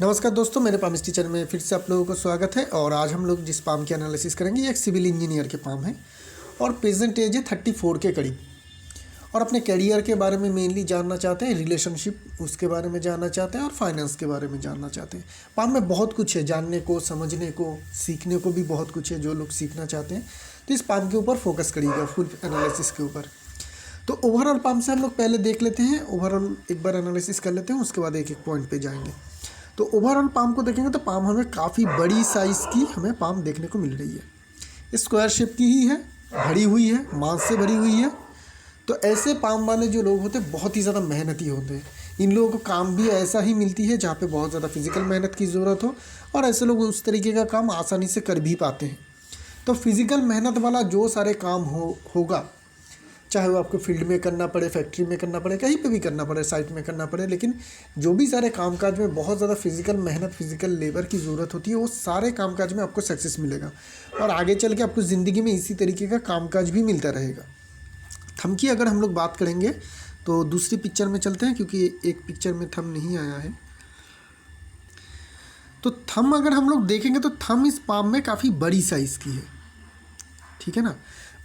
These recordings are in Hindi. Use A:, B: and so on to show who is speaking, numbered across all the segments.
A: नमस्कार दोस्तों, मेरे पाम इस टीचर में फिर से आप लोगों को स्वागत है। और आज हम लोग जिस पाम की एनालिसिस करेंगे ये एक सिविल इंजीनियर के पाम है और प्रेजेंट एज है 34 के करीब। और अपने करियर के बारे में मेनली जानना चाहते हैं, रिलेशनशिप उसके बारे में जानना चाहते हैं और फाइनेंस के बारे में जानना चाहते हैं। पाम में बहुत कुछ है जानने को, समझने को, सीखने को भी बहुत कुछ है जो लोग सीखना चाहते हैं। तो इस पाम के ऊपर फोकस करिएगा, फुल एनालिसिस के ऊपर। तो ओवरऑल पाम से हम लोग पहले देख लेते हैं, ओवरऑल एक बार एनालिसिस कर लेते हैं, उसके बाद एक एक पॉइंट पे जाएंगे। तो ओवरऑल पाम को देखेंगे तो पाम हमें काफ़ी बड़ी साइज़ की हमें पाम देखने को मिल रही है। स्क्वायर शेप की ही है, भरी हुई है, मांस से भरी हुई है। तो ऐसे पाम वाले जो लोग होते हैं बहुत ही ज़्यादा मेहनती होते हैं। इन लोगों को काम भी ऐसा ही मिलती है जहाँ पे बहुत ज़्यादा फिजिकल मेहनत की ज़रूरत हो, और ऐसे लोग उस तरीके का काम आसानी से कर भी पाते हैं। तो फिजिकल मेहनत वाला जो सारे काम होगा, चाहे वो आपको फील्ड में करना पड़े, फैक्ट्री में करना पड़े, कहीं पे भी करना पड़े, साइट में करना पड़े, लेकिन जो भी सारे कामकाज में बहुत ज़्यादा फिजिकल मेहनत, फिजिकल लेबर की ज़रूरत होती है, वो सारे कामकाज में आपको सक्सेस मिलेगा और आगे चल के आपको ज़िंदगी में इसी तरीके का कामकाज भी मिलता रहेगा। थंब की अगर हम लोग बात करेंगे तो दूसरी पिक्चर में चलते हैं, क्योंकि एक पिक्चर में थंब नहीं आया है। तो थंब अगर हम लोग देखेंगे तो थंब इस पाम में काफ़ी बड़ी साइज़ की है, ठीक है ना,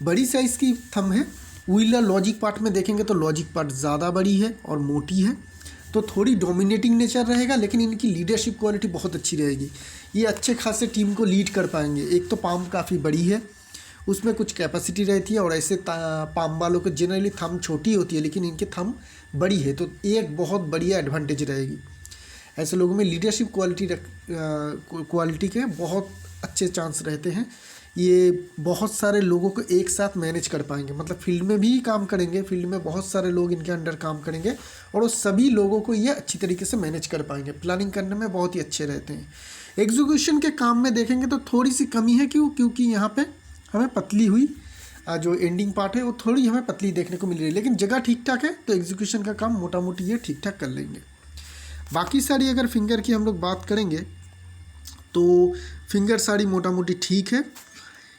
A: बड़ी साइज़ की थंब है। व्हीलर लॉजिक पार्ट में देखेंगे तो लॉजिक पार्ट ज़्यादा बड़ी है और मोटी है, तो थोड़ी डोमिनेटिंग नेचर रहेगा, लेकिन इनकी लीडरशिप क्वालिटी बहुत अच्छी रहेगी। ये अच्छे खासे टीम को लीड कर पाएंगे। एक तो पाम काफ़ी बड़ी है, उसमें कुछ कैपेसिटी रहती है, और ऐसे पाम वालों को जनरली थंब छोटी होती है, लेकिन इनके थंब बड़ी है, तो एक बहुत बढ़िया एडवांटेज रहेगी। ऐसे लोगों में लीडरशिप क्वालिटी के बहुत अच्छे चांस रहते हैं। ये बहुत सारे लोगों को एक साथ मैनेज कर पाएंगे, मतलब फील्ड में भी काम करेंगे, फील्ड में बहुत सारे लोग इनके अंडर काम करेंगे और वो सभी लोगों को ये अच्छी तरीके से मैनेज कर पाएंगे। प्लानिंग करने में बहुत ही अच्छे रहते हैं। एग्जीक्यूशन के काम में देखेंगे तो थोड़ी सी कमी है, क्योंकि यहाँ पे हमें पतली हुई जो एंडिंग पार्ट है वो थोड़ी हमें पतली देखने को मिल रही है, लेकिन जगह ठीक ठाक है, तो एग्जीक्यूशन का काम मोटा मोटी ये ठीक ठाक कर लेंगे। बाकी सारी अगर फिंगर की हम लोग बात करेंगे तो फिंगर सारी मोटा मोटी ठीक है।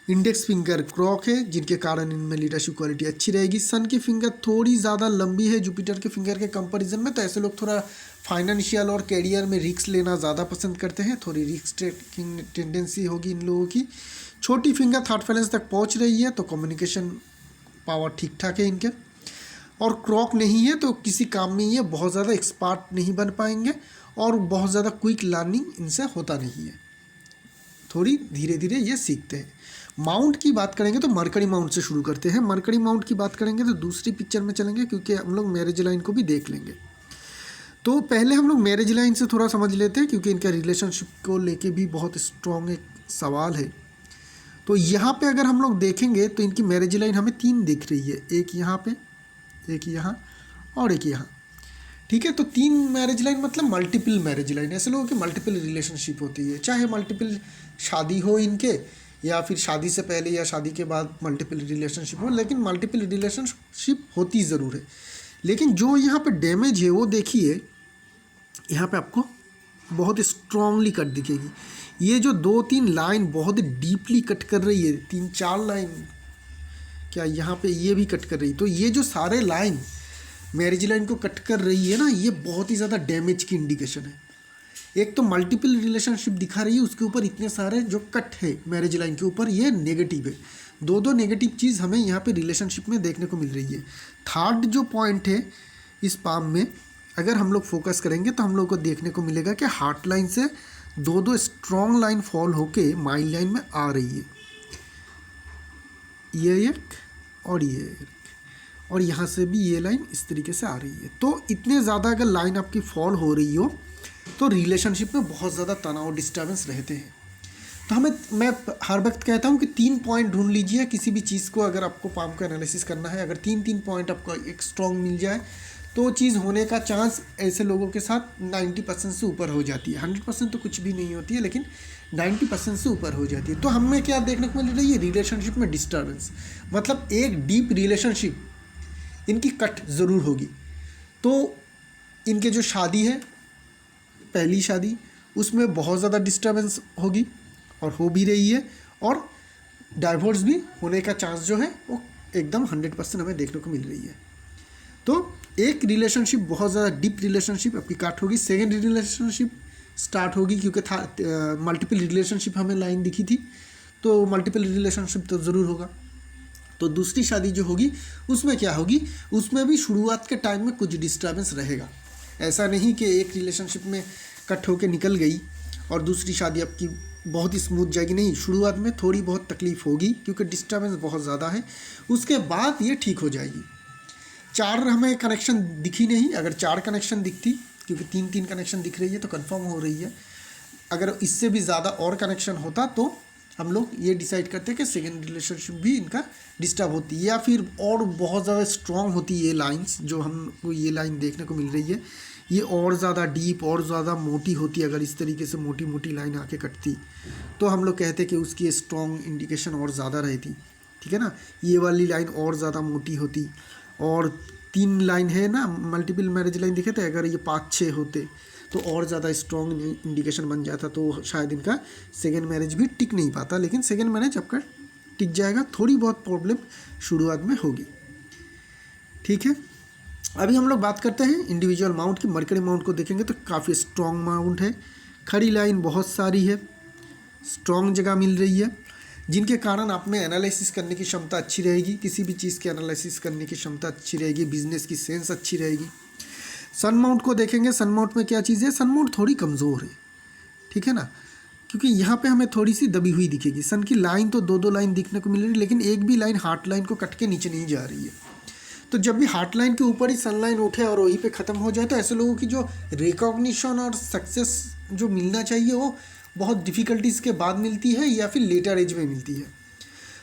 A: इंडेक्स फिंगर क्रॉक है, जिनके कारण इनमें लीडरशिप क्वालिटी अच्छी रहेगी। सन की फिंगर थोड़ी ज़्यादा लंबी है जुपिटर के फिंगर के कंपैरिजन में, तो ऐसे लोग थोड़ा फाइनेंशियल और कैरियर में रिस्क लेना ज़्यादा पसंद करते हैं, थोड़ी रिस्क टेकिंग टेंडेंसी होगी इन लोगों की। छोटी फिंगर थर्ड फाइनेंस तक पहुंच रही है, तो कम्युनिकेशन पावर ठीक ठाक है इनके। और क्रॉक नहीं है तो किसी काम में ये बहुत ज़्यादा एक्सपर्ट नहीं बन पाएंगे, और बहुत ज़्यादा क्विक लर्निंग इनसे होता नहीं है, थोड़ी धीरे धीरे ये सीखते हैं। माउंट की बात करेंगे तो मरकरी माउंट से शुरू करते हैं। मरकरी माउंट की बात करेंगे तो दूसरी पिक्चर में चलेंगे, क्योंकि हम लोग मैरिज लाइन को भी देख लेंगे। तो पहले हम लोग मैरिज लाइन से थोड़ा समझ लेते हैं, क्योंकि इनका रिलेशनशिप को लेके भी बहुत स्ट्रॉन्ग एक सवाल है। तो यहाँ पे अगर हम लोग देखेंगे तो इनकी मैरिज लाइन हमें 3 दिख रही है, एक यहाँ पे, एक यहाँ और एक यहाँ, ठीक है। तो 3 मैरिज लाइन मतलब मल्टीपल मैरिज लाइन। ऐसे लोगों की मल्टीपल रिलेशनशिप होती है, चाहे मल्टीपल शादी हो इनके, या फिर शादी से पहले या शादी के बाद मल्टीपल रिलेशनशिप हो, लेकिन मल्टीपल रिलेशनशिप होती ज़रूर है। लेकिन जो यहाँ पे डैमेज है वो देखिए, यहाँ पे आपको बहुत स्ट्रांगली कट दिखेगी। ये जो 2-3 लाइन बहुत डीपली कट कर रही है, 3-4 लाइन, क्या यहाँ पे ये भी कट कर रही है। तो ये जो सारे लाइन मैरिज लाइन को कट कर रही है ना, ये बहुत ही ज़्यादा डैमेज की इंडिकेशन है। एक तो मल्टीपल रिलेशनशिप दिखा रही है, उसके ऊपर इतने सारे जो कट है मैरिज लाइन के ऊपर, ये नेगेटिव है। 2 नेगेटिव चीज़ हमें यहाँ पे रिलेशनशिप में देखने को मिल रही है। थर्ड जो पॉइंट है इस पाम में, अगर हम लोग फोकस करेंगे तो हम लोग को देखने को मिलेगा कि हार्ट लाइन से 2 स्ट्रॉन्ग लाइन फॉल होके माइल लाइन में आ रही है, ये एक और ये एक, और यहाँ से भी ये लाइन इस तरीके से आ रही है। तो इतने ज़्यादा अगर लाइन आपकी फॉल हो रही हो तो रिलेशनशिप में बहुत ज़्यादा तनाव, डिस्टर्बेंस रहते हैं। तो मैं हर वक्त कहता हूँ कि 3 पॉइंट ढूंढ लीजिए किसी भी चीज़ को, अगर आपको पाम का एनालिसिस करना है। अगर 3 पॉइंट आपको एक स्ट्रॉन्ग मिल जाए तो चीज़ होने का चांस ऐसे लोगों के साथ 90% से ऊपर हो जाती है। 100% तो कुछ भी नहीं होती है, लेकिन 90% से ऊपर हो जाती है। तो हमें क्या देखने को मिल रही है, रिलेशनशिप में डिस्टर्बेंस, मतलब एक डीप रिलेशनशिप इनकी कट ज़रूर होगी। तो इनके जो शादी है, पहली शादी, उसमें बहुत ज़्यादा डिस्टर्बेंस होगी और हो भी रही है, और डाइवोर्स भी होने का चांस जो है वो एकदम 100% हमें देखने को मिल रही है। तो एक रिलेशनशिप बहुत ज़्यादा डीप रिलेशनशिप आपकी काट होगी। सेकेंड रिलेशनशिप स्टार्ट होगी, क्योंकि था मल्टीपल रिलेशनशिप हमें लाइन दिखी थी, तो मल्टीपल रिलेशनशिप तो ज़रूर होगा। तो दूसरी शादी जो होगी उसमें क्या होगी, उसमें भी शुरुआत के टाइम में कुछ डिस्टर्बेंस रहेगा। ऐसा नहीं कि एक रिलेशनशिप में कट होके निकल गई और दूसरी शादी आपकी बहुत ही स्मूथ जाएगी, नहीं, शुरुआत में थोड़ी बहुत तकलीफ होगी क्योंकि डिस्टर्बेंस बहुत ज़्यादा है, उसके बाद ये ठीक हो जाएगी। 4 हमें कनेक्शन दिखी नहीं, अगर 4 कनेक्शन दिखती, क्योंकि 3 कनेक्शन दिख रही है तो कंफर्म हो रही है। अगर इससे भी ज़्यादा और कनेक्शन होता तो हम लोग ये डिसाइड करते कि सेकेंड रिलेशनशिप भी इनका डिस्टर्ब होती है, या फिर और बहुत ज़्यादा स्ट्रॉन्ग होती है ये लाइंस, जो हमको ये लाइन देखने को मिल रही है, ये और ज़्यादा डीप और ज़्यादा मोटी होती। अगर इस तरीके से मोटी मोटी लाइन आके कटती तो हम लोग कहते कि उसकी स्ट्रॉन्ग इंडिकेशन और ज़्यादा रहती, ठीक है ना। ये वाली लाइन और ज़्यादा मोटी होती, और 3 लाइन है ना, मल्टीपल मैरिज लाइन दिखे थे, अगर ये 5-6 होते तो और ज़्यादा स्ट्रॉन्ग इंडिकेशन बन जाता, तो शायद इनका सेकेंड मैरिज भी टिक नहीं पाता। लेकिन सेकेंड मैरिज आपका टिक जाएगा, थोड़ी बहुत प्रॉब्लम शुरुआत में होगी, ठीक है। अभी हम लोग बात करते हैं इंडिविजुअल माउंट की। मरकरी माउंट को देखेंगे तो काफ़ी स्ट्रॉन्ग माउंट है, खड़ी लाइन बहुत सारी है, स्ट्रॉन्ग जगह मिल रही है, जिनके कारण आप में एनालिसिस करने की क्षमता अच्छी रहेगी, किसी भी चीज़ की एनालिसिस करने की क्षमता अच्छी रहेगी, बिजनेस की सेंस अच्छी रहेगी। सन माउंट को देखेंगे, सन माउंट में क्या चीज़ है, सन माउंट थोड़ी कमज़ोर है, ठीक है ना, क्योंकि यहाँ पे हमें थोड़ी सी दबी हुई दिखेगी। सन की लाइन तो 2-2 लाइन दिखने को मिल रही है, लेकिन एक भी लाइन हार्ट लाइन को कट के नीचे नहीं जा रही है। तो जब भी हार्ट लाइन के ऊपर ही सन लाइन उठे और वहीं पे ख़त्म हो जाए, तो ऐसे लोगों की जो रिकॉग्निशन और सक्सेस जो मिलना चाहिए वो बहुत डिफ़िकल्टीज़ के बाद मिलती है, या फिर लेटर एज में मिलती है।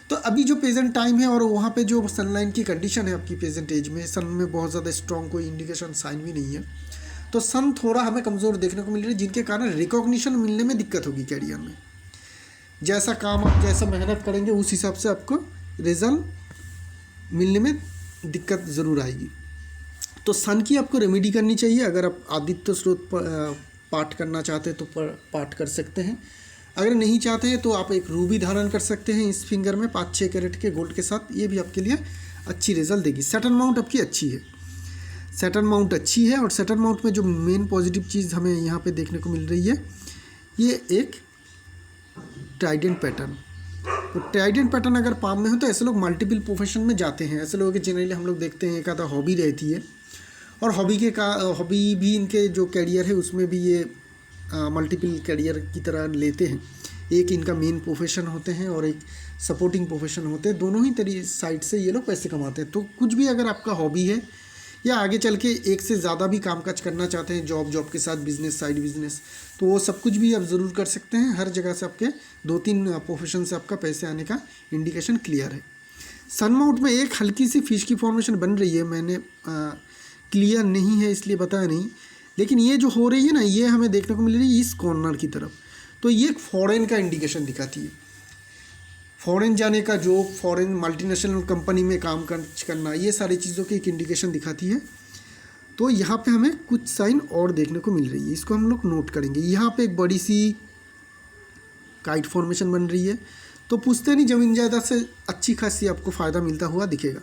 A: तो अभी जो प्रेजेंट टाइम है और वहाँ पे जो सनलाइन की कंडीशन है आपकी प्रेजेंट एज में, सन में बहुत ज़्यादा स्ट्रॉन्ग कोई इंडिकेशन साइन भी नहीं है, तो सन थोड़ा हमें कमज़ोर देखने को मिल रही है, जिनके कारण रिकॉग्निशन मिलने में दिक्कत होगी कैरियर में। जैसा काम आप जैसा मेहनत करेंगे उस हिसाब से आपको रिजल्ट मिलने में दिक्कत ज़रूर आएगी। तो सन की आपको रेमेडी करनी चाहिए। अगर आप आदित्य स्रोत पाठ करना चाहते हैं तो पाठ कर सकते हैं, अगर नहीं चाहते हैं तो आप एक रूबी धारण कर सकते हैं इस फिंगर में 5-6 कैरेट के गोल्ड के साथ, ये भी आपके लिए अच्छी रिजल्ट देगी। सैटर्न माउंट आपकी अच्छी है, सैटर्न माउंट अच्छी है, और सैटर्न माउंट में जो मेन पॉजिटिव चीज़ हमें यहाँ पे देखने को मिल रही है, ये एक ट्राइडेंट पैटर्न। तो ट्राइडेंट पैटर्न अगर पाम में हो तो ऐसे लोग मल्टीपल प्रोफेशन में जाते हैं। ऐसे लोगों के जनरली हम लोग देखते हैं एक आधा हॉबी रहती है, और हॉबी भी इनके जो कैरियर है उसमें भी ये मल्टीपल कैरियर की तरह लेते हैं। एक इनका मेन प्रोफेशन होते हैं और एक सपोर्टिंग प्रोफेशन होते हैं, दोनों ही साइड से ये लोग पैसे कमाते हैं। तो कुछ भी अगर आपका हॉबी है या आगे चल के एक से ज़्यादा भी कामकाज करना चाहते हैं, जॉब के साथ बिजनेस, साइड बिजनेस, तो वो सब कुछ भी आप ज़रूर कर सकते हैं। हर जगह से आपके 2-3 प्रोफेशन से आपका पैसे आने का इंडिकेशन क्लियर है। सन माउंट में एक हल्की सी फिश की फॉर्मेशन बन रही है, मैंने क्लियर नहीं है इसलिए बताया नहीं, लेकिन ये जो हो रही है ना, ये हमें देखने को मिल रही है इस कॉर्नर की तरफ, तो ये एक फॉरेन का इंडिकेशन दिखाती है। फॉरेन जाने का, जो फॉरेन मल्टीनेशनल कंपनी में काम करना, ये सारी चीज़ों की एक इंडिकेशन दिखाती है। तो यहाँ पे हमें कुछ साइन और देखने को मिल रही है, इसको हम लोग नोट करेंगे। यहाँ पे एक बड़ी सी काइट फॉर्मेशन बन रही है, तो पूछते नहीं ज़मीन जायदाद से अच्छी खासी आपको फ़ायदा मिलता हुआ दिखेगा।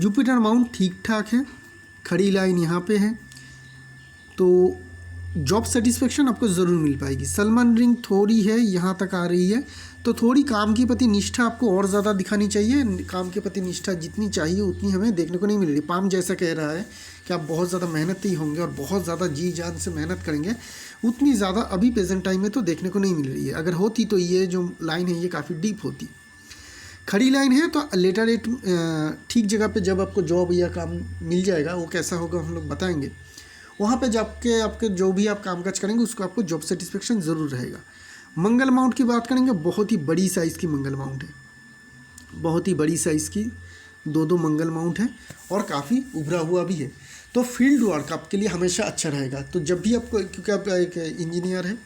A: जुपिटर माउंट ठीक ठाक है, खड़ी लाइन यहाँ पे है, तो जॉब सेटिस्फेक्शन आपको ज़रूर मिल पाएगी। सलमान रिंग थोड़ी है, यहाँ तक आ रही है, तो थोड़ी काम के प्रति निष्ठा आपको और ज़्यादा दिखानी चाहिए। काम के प्रति निष्ठा जितनी चाहिए उतनी हमें देखने को नहीं मिल रही। पाम जैसा कह रहा है कि आप बहुत ज़्यादा मेहनती होंगे और बहुत ज़्यादा जी जान से मेहनत करेंगे, उतनी ज़्यादा अभी प्रेजेंट टाइम में तो देखने को नहीं मिल रही है। अगर होती तो ये जो लाइन है ये काफ़ी डीप होती। खड़ी लाइन है तो लेटर डेट ठीक जगह पे जब आपको जॉब या काम मिल जाएगा, वो कैसा होगा हम लोग बताएंगे। वहाँ पे जाके आपके जो भी आप कामकाज करेंगे उसको आपको जॉब सेटिस्फेक्शन ज़रूर रहेगा। मंगल माउंट की बात करेंगे, बहुत ही बड़ी साइज़ की मंगल माउंट है, बहुत ही बड़ी साइज़ की 2 मंगल माउंट है, और काफ़ी उभरा हुआ भी है। तो फील्ड वर्क आपके लिए हमेशा अच्छा रहेगा। तो जब भी आपको, क्योंकि आप एक इंजीनियर है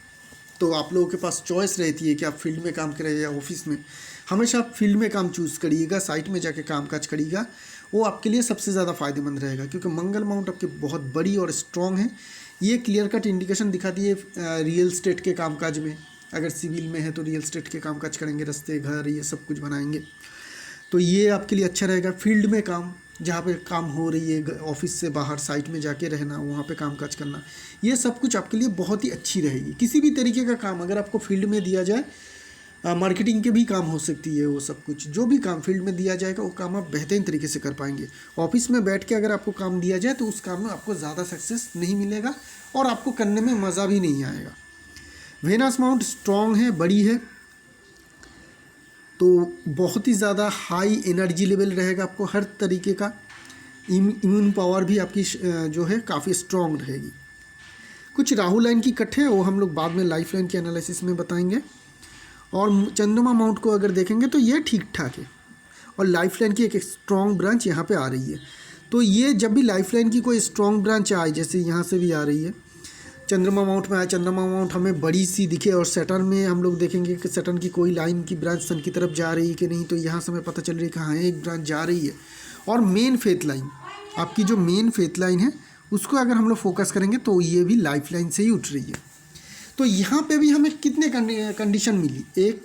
A: तो आप लोगों के पास चॉइस रहती है कि आप फील्ड में काम करें या ऑफिस में, हमेशा आप फील्ड में काम चूज़ करिएगा, साइट में जाके कामकाज करिएगा, वो आपके लिए सबसे ज़्यादा फ़ायदेमंद रहेगा। क्योंकि मंगल माउंट आपकी बहुत बड़ी और स्ट्रॉन्ग है। ये क्लियर कट इंडिकेशन दिखाती है रियल स्टेट के कामकाज में। अगर सिविल में है तो रियल स्टेट के कामकाज करेंगे, रास्ते, घर, ये सब कुछ बनाएंगे, तो ये आपके लिए अच्छा रहेगा। फील्ड में काम, जहाँ पे काम हो रही है, ऑफिस से बाहर साइट में जाके रहना, वहाँ पे काम काज करना, ये सब कुछ आपके लिए बहुत ही अच्छी रहेगी। किसी भी तरीके का काम अगर आपको फील्ड में दिया जाए, मार्केटिंग के भी काम हो सकती है, वो सब कुछ जो भी काम फील्ड में दिया जाएगा वो काम आप बेहतरीन तरीके से कर पाएंगे। ऑफिस में बैठ के अगर आपको काम दिया जाए तो उस काम में आपको ज़्यादा सक्सेस नहीं मिलेगा और आपको करने में मज़ा भी नहीं आएगा। वेनस माउंट स्ट्रॉन्ग है, बड़ी है, तो बहुत ही ज़्यादा हाई एनर्जी लेवल रहेगा, आपको हर तरीके का इम्यून पावर भी आपकी जो है काफ़ी स्ट्रॉन्ग रहेगी। कुछ राहु लाइन की कट है, वो हम लोग बाद में लाइफ लाइन के एनालिसिस में बताएंगे। और चंद्रमा माउंट को अगर देखेंगे तो ये ठीक ठाक है, और लाइफ लाइन की एक स्ट्रॉन्ग ब्रांच यहाँ पे आ रही है। तो ये जब भी लाइफ लाइन की कोई स्ट्रॉन्ग ब्रांच आए, जैसे यहाँ से भी आ रही है, चंद्रमा माउंट में आए, चंद्रमा माउंट हमें बड़ी सी दिखे, और सैटर्न में हम लोग देखेंगे कि सैटर्न की कोई लाइन की ब्रांच सन की तरफ जा रही है कि नहीं, तो यहाँ से हमें पता चल रही है कि हाँ एक ब्रांच जा रही है। और मेन फेथ लाइन, आपकी जो मेन फेथ लाइन है उसको अगर हम लोग फोकस करेंगे तो ये भी लाइफ लाइन से ही उठ रही है। तो यहाँ पे भी हमें कितने कंडीशन मिली, एक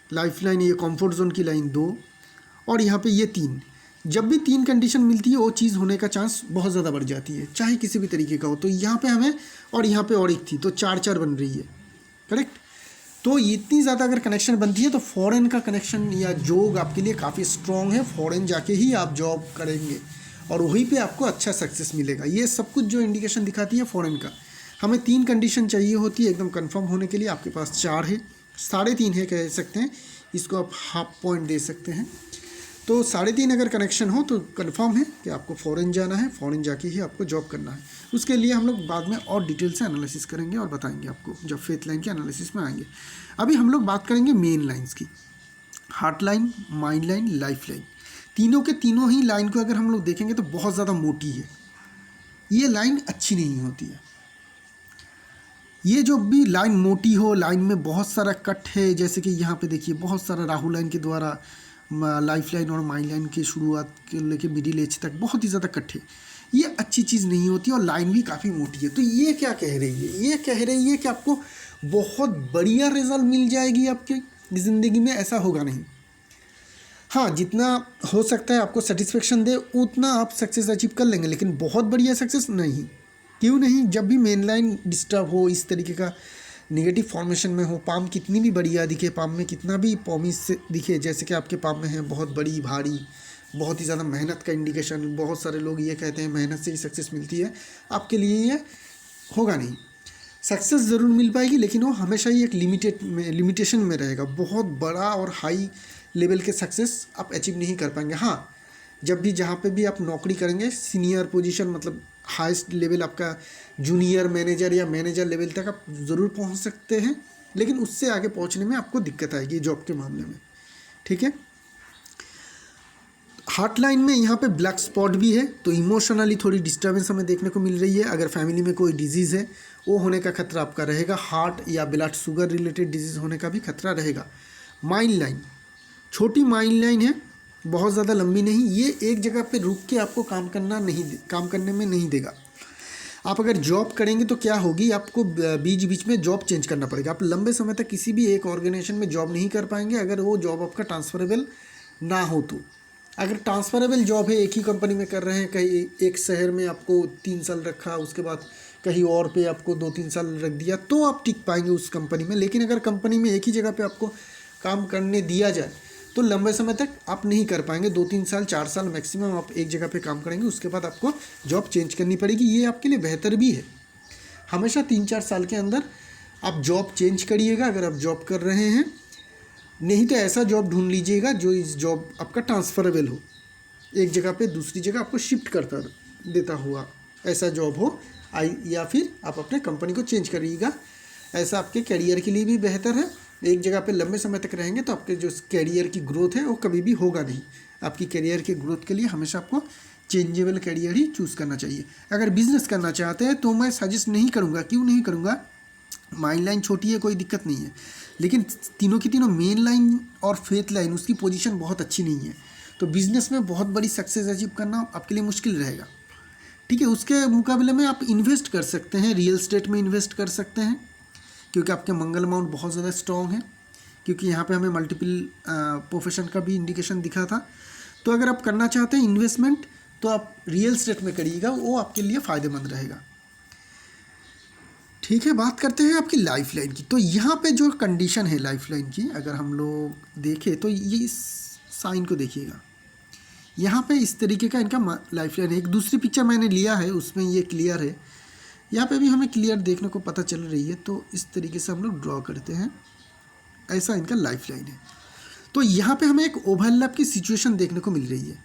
A: लाइफ लाइन, ये कंफर्ट जोन की लाइन 2, और यहाँ पे ये 3। जब भी 3 कंडीशन मिलती है वो चीज़ होने का चांस बहुत ज़्यादा बढ़ जाती है, चाहे किसी भी तरीके का हो। तो यहाँ पे हमें, और यहाँ पे और एक थी, तो 4-4 बन रही है, करेक्ट। तो इतनी ज़्यादा अगर कनेक्शन बनती है तो फॉरेन का कनेक्शन या जॉब आपके लिए काफ़ी स्ट्रॉन्ग है। फॉरेन जाके ही आप जॉब करेंगे और वहीं पे आपको अच्छा सक्सेस मिलेगा। ये सब कुछ जो इंडिकेशन दिखाती है फॉरेन का। हमें 3 कंडीशन चाहिए होती है एकदम कंफर्म होने के लिए, आपके पास 4 है, 3.5 है कह सकते हैं, इसको आप हाफ पॉइंट दे सकते हैं। तो 3.5 अगर कनेक्शन हो तो कंफर्म है कि आपको फॉरेन जाना है, फॉरेन जाके ही आपको जॉब करना है। उसके लिए हम लोग बाद में और डिटेल से एनालिसिस करेंगे और बताएंगे आपको जब फेथ लाइन के एनालिसिस में आएंगे। अभी हम लोग बात करेंगे मेन लाइंस की, heart line, mind line, life line. तीनों के तीनों ही लाइन को अगर हम लोग देखेंगे तो बहुत ज़्यादा मोटी है, ये लाइन अच्छी नहीं होती है। ये जो भी लाइन मोटी हो, लाइन में बहुत सारा कट है, जैसे कि यहाँ पे देखिए बहुत सारा राहु लाइन के द्वारा लाइफ लाइन और माइंड लाइन के शुरुआत के लेके मिडिल एज तक बहुत ही ज़्यादा कट है, ये अच्छी चीज़ नहीं होती और लाइन भी काफ़ी मोटी है। तो ये क्या कह रही है, ये कह रही है कि आपको बहुत बढ़िया रिजल्ट मिल जाएगी आपकी ज़िंदगी में, ऐसा होगा नहीं। हाँ, जितना हो सकता है आपको सेटिस्फेक्शन दे उतना आप सक्सेस अचीव कर लेंगे, लेकिन बहुत बढ़िया सक्सेस नहीं। क्यों नहीं, जब भी मेन लाइन डिस्टर्ब हो, इस तरीके का नेगेटिव फॉर्मेशन में हो, पाम कितनी भी बढ़िया दिखे, पाम में कितना भी पॉमिस दिखे, जैसे कि आपके पाम में है बहुत बड़ी भारी, बहुत ही ज़्यादा मेहनत का इंडिकेशन, बहुत सारे लोग ये कहते हैं मेहनत से ही सक्सेस मिलती है, आपके लिए ये होगा नहीं। सक्सेस ज़रूर मिल पाएगी लेकिन वो हमेशा ही एक लिमिटेशन में रहेगा। बहुत बड़ा और हाई लेवल के सक्सेस आप अचीव नहीं कर पाएंगे। हाँ, जब भी जहाँ पे भी आप नौकरी करेंगे, सीनियर पोजीशन मतलब हाईएस्ट लेवल आपका जूनियर मैनेजर या मैनेजर लेवल तक आप ज़रूर पहुँच सकते हैं, लेकिन उससे आगे पहुँचने में आपको दिक्कत आएगी जॉब के मामले में, ठीक है। हार्ट लाइन में यहाँ पे ब्लैक स्पॉट भी है, तो इमोशनली थोड़ी डिस्टर्बेंस हमें देखने को मिल रही है। अगर फैमिली में कोई डिजीज़ है वो होने का खतरा आपका रहेगा, हार्ट या ब्लड शुगर रिलेटेड डिजीज़ होने का भी खतरा रहेगा। माइंड लाइन छोटी माइंड लाइन है, बहुत ज़्यादा लंबी नहीं, ये एक जगह पे रुक के आपको काम करने में नहीं देगा। आप अगर जॉब करेंगे तो क्या होगी, आपको बीच बीच में जॉब चेंज करना पड़ेगा। आप लंबे समय तक किसी भी एक ऑर्गेनाइजेशन में जॉब नहीं कर पाएंगे अगर वो जॉब आपका ट्रांसफरेबल ना हो। तो अगर ट्रांसफरेबल जॉब है, एक ही कंपनी में कर रहे हैं, कहीं एक शहर में आपको 3 साल रखा, उसके बाद कहीं और पे आपको 2-3 साल रख दिया, तो आप टिक पाएंगे उस कंपनी में। लेकिन अगर कंपनी में एक ही जगह पे आपको काम करने दिया जाए तो लंबे समय तक आप नहीं कर पाएंगे, 2-3 साल 4 साल मैक्सिमम आप एक जगह पे काम करेंगे, उसके बाद आपको जॉब चेंज करनी पड़ेगी। ये आपके लिए बेहतर भी है, हमेशा 3-4 साल के अंदर आप जॉब चेंज करिएगा अगर आप जॉब कर रहे हैं, नहीं तो ऐसा जॉब ढूंढ लीजिएगा जो इस जॉब आपका ट्रांसफरेबल हो, एक जगह पे दूसरी जगह आपको शिफ्ट करता देता हुआ ऐसा जॉब हो, या फिर आप अपने कंपनी को चेंज करिएगा। ऐसा आपके करियर के लिए भी बेहतर है। एक जगह पे लंबे समय तक रहेंगे तो आपके जो करियर की ग्रोथ है वो कभी भी होगा नहीं। आपकी करियर की ग्रोथ के लिए हमेशा आपको चेंजेबल करियर ही चूज़ करना चाहिए। अगर बिजनेस करना चाहते हैं तो मैं सजेस्ट नहीं करूँगा, क्यों नहीं करूँगा, माइंड लाइन छोटी है, कोई दिक्कत नहीं है, लेकिन तीनों की तीनों मेन लाइन और फेथ लाइन उसकी पोजीशन बहुत अच्छी नहीं है, तो बिज़नेस में बहुत बड़ी सक्सेस अचीव करना आपके लिए मुश्किल रहेगा, ठीक है। उसके मुकाबले में आप इन्वेस्ट कर सकते हैं, रियल एस्टेट में इन्वेस्ट कर सकते हैं, क्योंकि आपके मंगल अमाउंट बहुत ज़्यादा स्ट्रॉन्ग है, क्योंकि यहाँ पे हमें मल्टीपल प्रोफेशन का भी इंडिकेशन दिखा था। तो अगर आप करना चाहते हैं इन्वेस्टमेंट तो आप रियल एस्टेट में करिएगा, वो आपके लिए फ़ायदेमंद रहेगा। ठीक है, बात करते हैं आपकी लाइफ लाइन की। तो यहाँ पे जो कंडीशन है लाइफ लाइन की, अगर हम लोग देखें तो ये इस साइन को देखिएगा, यहाँ पे इस तरीके का इनका लाइफ लाइन है। एक दूसरी पिक्चर मैंने लिया है, उसमें ये क्लियर है, यहाँ पे भी हमें क्लियर देखने को पता चल रही है। तो इस तरीके से हम लोग ड्रॉ करते हैं, ऐसा इनका लाइफ लाइन है। तो यहाँ पे हमें एक ओवरलैप की सिचुएशन देखने को मिल रही है,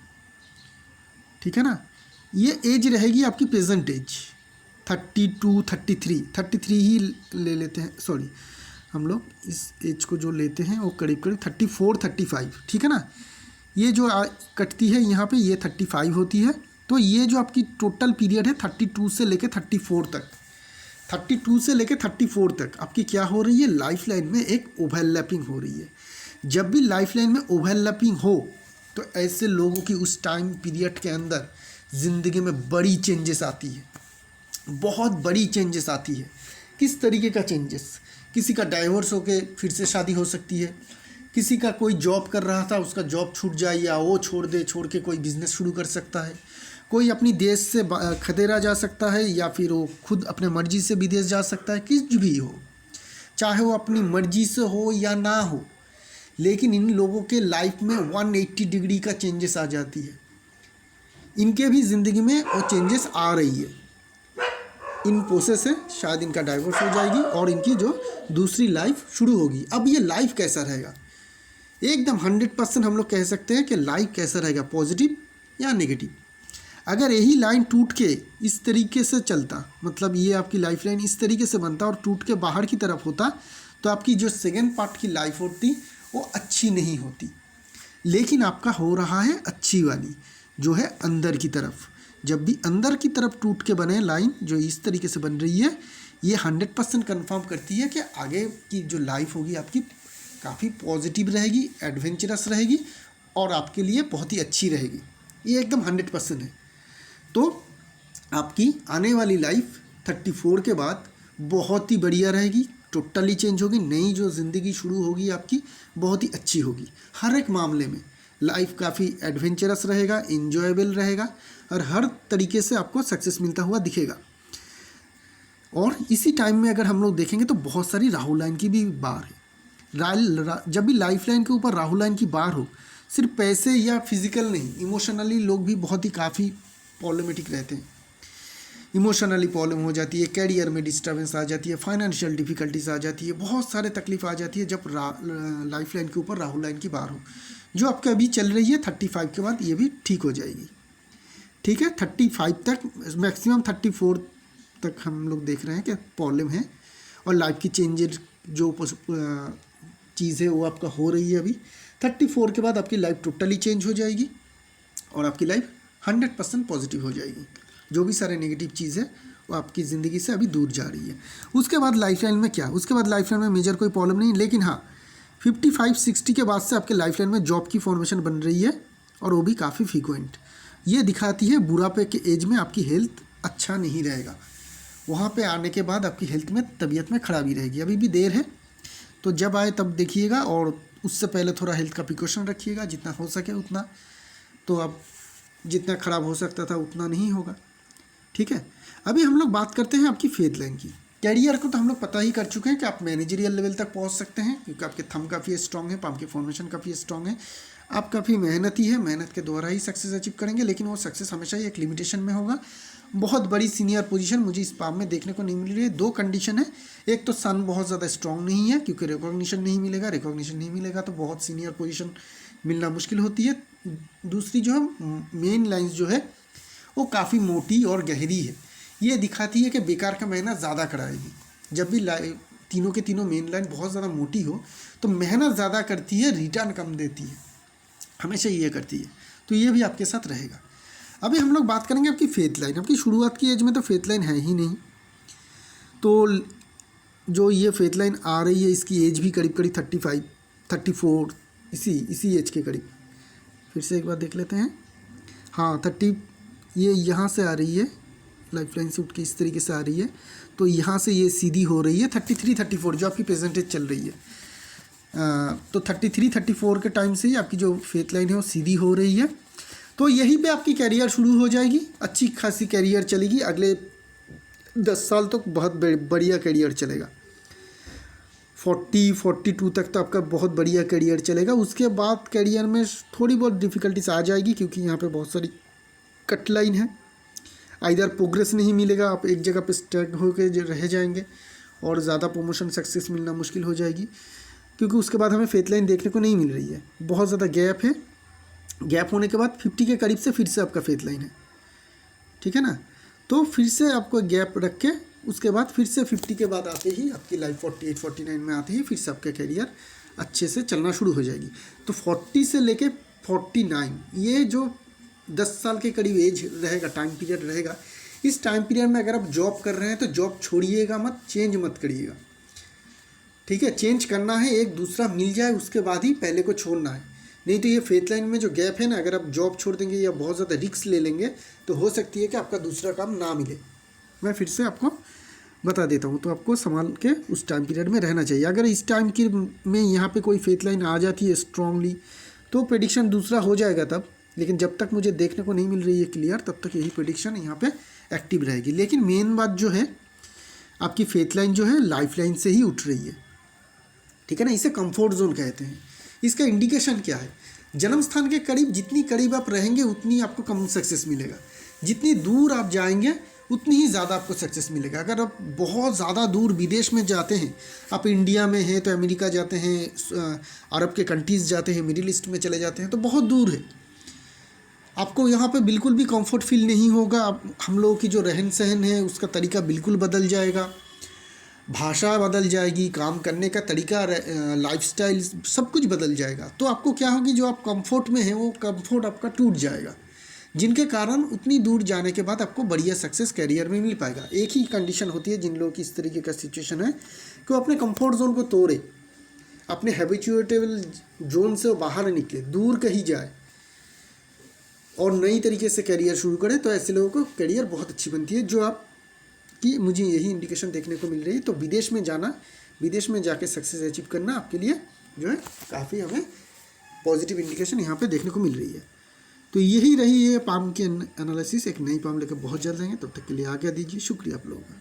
A: ठीक है ना। ये एज रहेगी आपकी प्रेजेंट एज 32, 33 ही ले लेते हैं, सॉरी हम लोग इस एज को जो लेते हैं वो करीब करीब 34, 35, ठीक है ना। ये जो कटती है यहाँ पे ये 35 होती है। तो ये जो आपकी टोटल पीरियड है 32 से लेके 34 तक, 32 से लेके 34 तक आपकी क्या हो रही है, लाइफ लाइन में एक ओवरलैपिंग हो रही है। जब भी लाइफ लाइन में ओवरलैपिंग हो तो ऐसे लोगों की उस टाइम पीरियड के अंदर ज़िंदगी में बड़ी चेंजेस आती है, बहुत बड़ी चेंजेस आती है। किस तरीके का चेंजेस, किसी का डाइवोर्स होके फिर से शादी हो सकती है, किसी का कोई जॉब कर रहा था उसका जॉब छूट जाए या वो छोड़ के कोई बिज़नेस शुरू कर सकता है, कोई अपनी देश से खदेड़ा जा सकता है या फिर वो खुद अपने मर्जी से विदेश जा सकता है। कुछ भी हो, चाहे वो अपनी मर्जी से हो या ना हो, लेकिन इन लोगों के लाइफ में 180 डिग्री का चेंजेस आ जाती है। इनके भी ज़िंदगी में वो चेंजेस आ रही है। इन प्रोसेस से शायद इनका डाइवोर्स हो जाएगी और इनकी जो दूसरी लाइफ शुरू होगी। अब ये लाइफ कैसा रहेगा, एकदम 100% हम लोग कह सकते हैं कि लाइफ कैसा रहेगा, पॉजिटिव या नेगेटिव। अगर यही लाइन टूट के इस तरीके से चलता, मतलब ये आपकी लाइफ लाइन इस तरीके से बनता और टूट के बाहर की तरफ होता, तो आपकी जो सेकेंड पार्ट की लाइफ होती वो अच्छी नहीं होती। लेकिन आपका हो रहा है अच्छी वाली, जो है अंदर की तरफ। जब भी अंदर की तरफ टूट के बने लाइन जो इस तरीके से बन रही है, ये 100% कन्फर्म करती है कि आगे की जो लाइफ होगी आपकी काफ़ी पॉजिटिव रहेगी, एडवेंचरस रहेगी और आपके लिए बहुत ही अच्छी रहेगी। ये एकदम 100% है। तो आपकी आने वाली लाइफ 34 के बाद बहुत ही बढ़िया रहेगी, टोटली चेंज होगी। नई जो ज़िंदगी शुरू होगी आपकी बहुत ही अच्छी होगी। हर एक मामले में लाइफ काफ़ी एडवेंचरस रहेगा, इन्जॉयबल रहेगा और हर तरीके से आपको सक्सेस मिलता हुआ दिखेगा। और इसी टाइम में अगर हम लोग देखेंगे तो बहुत सारी राहु लाइन की भी बार है। जब भी लाइफ लाइन के ऊपर राहु लाइन की बार हो, सिर्फ पैसे या फिजिकल नहीं, इमोशनली लोग भी बहुत ही काफ़ी प्रॉब्लमेटिक रहते हैं। इमोशनली प्रॉब्लम हो जाती है, कैरियर में डिस्टर्बेंस आ जाती है, फाइनेंशियल डिफ़िकल्टीज आ जाती है, बहुत सारे तकलीफ आ जाती है जब लाइफ लाइन के ऊपर राहु लाइन की बार हो। जो आपका अभी चल रही है 35 के बाद ये भी ठीक हो जाएगी, ठीक है। 35 तक, मैक्सिमम 34 तक हम लोग देख रहे हैं कि प्रॉब्लम है और लाइफ की चेंजेस जो चीज़ है वो आपका हो रही है अभी। 34 के बाद आपकी लाइफ टोटली चेंज हो जाएगी और आपकी लाइफ 100% पॉजिटिव हो जाएगी। जो भी सारे नेगेटिव चीज़ है वो आपकी ज़िंदगी से अभी दूर जा रही है। उसके बाद लाइफ लाइन में क्या, उसके बाद लाइफ लाइन में मेजर कोई प्रॉब्लम नहीं, लेकिन हाँ 55-60 के बाद से आपके लाइफ लाइन में जॉब की फॉर्मेशन बन रही है और वो भी काफ़ी फ्रीक्वेंट। ये दिखाती है बुढ़ापे के एज में आपकी हेल्थ अच्छा नहीं रहेगा। वहाँ पे आने के बाद आपकी हेल्थ में, तबीयत में खराबी रहेगी। अभी भी देर है, तो जब आए तब देखिएगा और उससे पहले थोड़ा हेल्थ का प्रिकॉशन रखिएगा जितना हो सके उतना। तो अब जितना ख़राब हो सकता था उतना नहीं होगा, ठीक है। अभी हम लोग बात करते हैं आपकी फेथ लाइन की। कैरियर को तो हम लोग पता ही कर चुके हैं कि आप मैनेजरियल लेवल तक पहुंच सकते हैं क्योंकि आपके थंब काफ़ी स्ट्रॉन्ग है, पाम की फॉर्मेशन काफ़ी स्ट्रॉन्ग है, आप काफ़ी मेहनती है, मेहनत के द्वारा ही सक्सेस अचीव करेंगे। लेकिन वो सक्सेस हमेशा ही एक लिमिटेशन में होगा। बहुत बड़ी सीनियर पोजीशन मुझे इस पाम में देखने को नहीं मिल रही है। दो कंडीशन है, एक तो सन बहुत ज़्यादा स्ट्रॉन्ग नहीं है क्योंकि रिकॉग्निशन नहीं मिलेगा, रिकॉग्निशन नहीं मिलेगा तो बहुत सीनियर पोजीशन मिलना मुश्किल होती है। दूसरी जो है मेन लाइन्स जो है वो काफ़ी मोटी और गहरी है, ये दिखाती है कि बेकार का मेहनत ज़्यादा कराएगी। जब भी तीनों के तीनों मेन लाइन बहुत ज़्यादा मोटी हो तो मेहनत ज़्यादा करती है, रिटर्न कम देती है, हमेशा ये करती है। तो ये भी आपके साथ रहेगा। अभी हम लोग बात करेंगे आपकी फेथ लाइन। आपकी शुरुआत की एज में तो फेथ लाइन है ही नहीं, तो जो ये फेथ लाइन आ रही है इसकी एज भी करीब करीब 35, 34 इसी एज के करीब। फिर से एक बार देख लेते हैं। हाँ 30, ये यहाँ से आ रही है, लाइफ लाइन से उठ के इस तरीके से आ रही है, तो यहाँ से ये सीधी हो रही है 33, 34 जो आपकी प्रेजेंटेज चल रही है। तो 33, 34 के टाइम से ही आपकी जो फेथ लाइन है वो सीधी हो रही है तो यहीं पे आपकी कैरियर शुरू हो जाएगी, अच्छी खासी कैरियर चलेगी, अगले 10 साल तक बहुत बढ़िया कैरियर चलेगा। 42 तक तो आपका बहुत बढ़िया कैरियर चलेगा। उसके बाद कैरियर में थोड़ी बहुत डिफ़िकल्टीज आ जाएगी, क्योंकि यहाँ पे बहुत सारी कट लाइन है, आइदर प्रोग्रेस नहीं मिलेगा, आप एक जगह पे स्टक होकर रह जाएंगे और ज़्यादा प्रमोशन सक्सेस मिलना मुश्किल हो जाएगी, क्योंकि उसके बाद हमें फेथ लाइन देखने को नहीं मिल रही है, बहुत ज़्यादा गैप है। गैप होने के बाद 50 के करीब से फिर से आपका फेथ लाइन है, ठीक है ना। तो फिर से आपको गैप रख के उसके बाद फिर से 50 के बाद आते ही आपकी लाइफ 48-49 में आते ही फिर से आपका कैरियर अच्छे से चलना शुरू हो जाएगी। तो 40 से लेके 49 ये जो 10 साल के करीब एज रहेगा, टाइम पीरियड रहेगा, इस टाइम पीरियड में अगर आप जॉब कर रहे हैं तो जॉब छोड़िएगा मत, चेंज मत करिएगा, ठीक है। चेंज करना है, एक दूसरा मिल जाए उसके बाद ही पहले को छोड़ना है, नहीं तो ये फेथ लाइन में जो गैप है ना, अगर आप जॉब छोड़ देंगे या बहुत ज़्यादा रिस्क ले लेंगे तो हो सकती है कि आपका दूसरा काम ना मिले। मैं फिर से आपको बता देता हूँ, तो आपको संभाल के उस टाइम पीरियड में रहना चाहिए। अगर इस टाइम की में यहाँ पे कोई फेथ लाइन आ जाती है स्ट्रांगली तो प्रेडिक्शन दूसरा हो जाएगा तब, लेकिन जब तक मुझे देखने को नहीं मिल रही है क्लियर, तब तक यही प्रेडिक्शन यहाँ पे एक्टिव रहेगी। लेकिन मेन बात जो है, आपकी फेथ लाइन जो है लाइफ लाइन से ही उठ रही है, ठीक है ना। इसे कंफर्ट जोन कहते हैं। इसका इंडिकेशन क्या है, जन्म स्थान के करीब जितनी करीब आप रहेंगे उतनी आपको कम सक्सेस मिलेगा, जितनी दूर आप जाएंगे उतनी ही ज़्यादा आपको सक्सेस मिलेगा। अगर आप बहुत ज़्यादा दूर विदेश में जाते हैं, आप इंडिया में हैं तो अमेरिका जाते हैं, अरब के कंट्रीज़ जाते हैं, मिडिल ईस्ट में चले जाते हैं, तो बहुत दूर है, आपको यहाँ पे बिल्कुल भी कंफर्ट फील नहीं होगा। हम लोगों की जो रहन सहन है उसका तरीका बिल्कुल बदल जाएगा, भाषा बदल जाएगी, काम करने का तरीका, लाइफस्टाइल सब कुछ बदल जाएगा। तो आपको क्या होगी, जो आप कंफर्ट में हैं वो कंफर्ट आपका टूट जाएगा, जिनके कारण उतनी दूर जाने के बाद आपको बढ़िया सक्सेस कैरियर में मिल पाएगा। एक ही कंडीशन होती है जिन लोगों की इस तरीके का सिचुएशन है कि वो अपने कंफर्ट जोन को तोड़े, अपने हैबिचुएटेबल जोन से बाहर निकले, दूर कहीं जाए और नई तरीके से कैरियर शुरू करे। तो ऐसे लोगों को कैरियर बहुत अच्छी बनती है, जो आप कि मुझे यही इंडिकेशन देखने को मिल रही है। तो विदेश में जाना, विदेश में जाके सक्सेस अचीव करना आपके लिए जो है काफ़ी हमें पॉजिटिव इंडिकेशन यहाँ पे देखने को मिल रही है। तो यही रही है पाम की एनालिसिस। एक नई पाम लेकर बहुत जल्द आएंगे, तब तक के लिए आज्ञा दीजिए। शुक्रिया आप लोगों का।